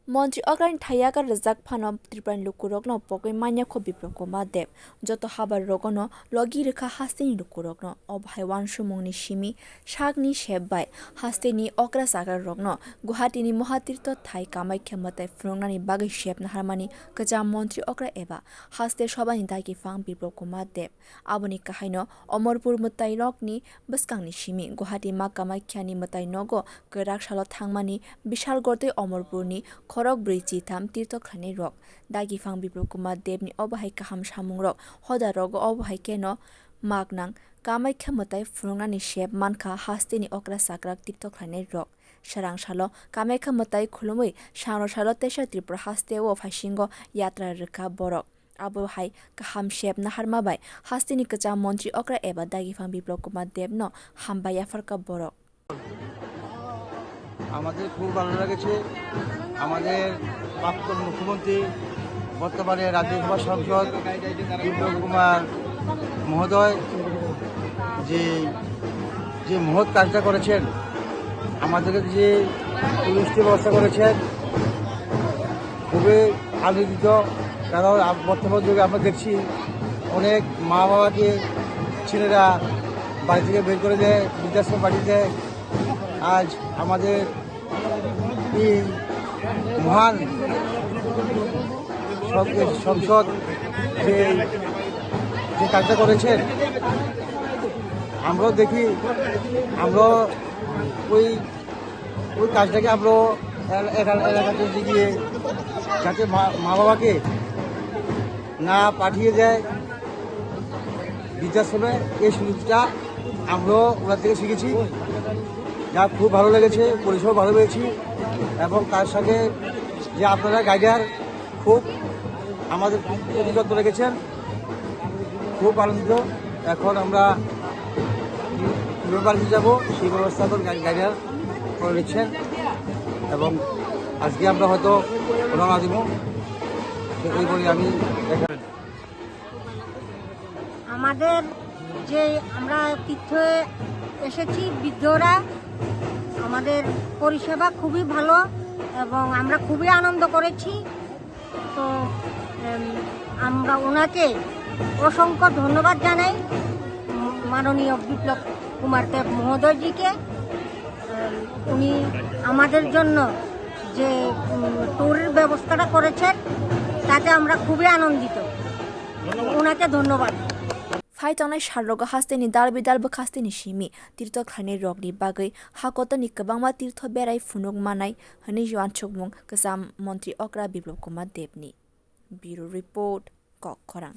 Montri okra thayaka rajak phano Tripura lukurokno pokoi Kamakhya Biplab Kumar Deb joto habar rogono logi rekha Haste ni lukurokno Abohai wansumungni shimi shakni shebbai Haste ni okra sakar rokno Guwahati ni Tirthayatri Kamakhya matai frungnani bagwi sheb naharmani kwcham montri okra eba Haste sobani dagi fang Biplab Kumar Deb aboni kahaino Amarpur matai rokni bwskangni shimi Guwahati ma Kamakhya ni matai nogo krak salo thangmani Bishalgarh Amarpur ni bwri tham tirtha khlani rok dagi fang Biplab Kumar Deb ni Abohai kaham samung rok hoda rogo Abohai keno magnang Kamakhya matai frungnani sheb mankha Haste ni okra sakrak tirtha khlani rok sarang salo Kamakhya matai khulumui sangro salo tesa Tripura Haste o phasingo yatra rekha borok Abohai kaham sheb naharma bai Haste ni kwcham montri okra eba dagi fang Biplab Kumar Deb no hamba yafarka borok আমাদের খুব ভালো লেগেছে আমাদের প্রাক্তন মুখ্যমন্ত্রী বর্তমানে রাজ্যসভা সাংসদ বিপ্লব কুমার মহোদয় যে মহৎ কাজটা করেছেন আমাদেরকে যে টুরিস্টের ব্যবস্থা করেছেন খুবই আনন্দিত কারণ বর্তমান যুগে আমরা দেখছি অনেক মা বাবাকে ছেলেরা বাড়ি থেকে বের করে দেয় বৃদ্ধাশ্রম বাড়িতে আজ আমাদের এই মহান সংসদ যে কাজটা করেছেন আমরাও দেখি আমরা ওই কাজটাকে আমরা এলাকাতে গিয়ে যাতে মা বাবাকে না পাঠিয়ে দেয় বৃদ্ধাশ্রমে এই সুযোগটা আমরাও ওনার থেকে শিখেছি যা খুব ভালো লেগেছে পরিষেবা ভালো পেয়েছি এবং তার সঙ্গে যে আপনারা গাইডার খুব আমাদের প্রতি যত্ন রেখেছেন খুব আনন্দিত এখন আমরা বাড়িতে যাব সেই ব্যবস্থা এখন গাইডার করে নিচ্ছেন এবং আজকে আমরা হয়তো রওনা দিব এই বলে আমি আমাদের যে আমরা তীর্থে এসেছি বৃদ্ধরা আমাদের পরিষেবা খুবই ভালো এবং আমরা খুবই আনন্দ করেছি তো আমরা ওনাকে অসংখ্য ধন্যবাদ জানাই মাননীয় বিপ্লব কুমার দেব মহোদয়জিকে উনি আমাদের জন্য যে ট্যুরের ব্যবস্থাটা করেছেন তাতে আমরা খুবই আনন্দিত ওনাকে ধন্যবাদ Faitangnai sharrogo Haste ni dalbi dalbo Haste ni shimi tirtha khlani rokni bagwi hakoto ni kwbangma tirtha berai phunuk manai hani yuanchukmung kwcham montri okra Biplab Kumar Deb ni Bureau Report Kokkhorang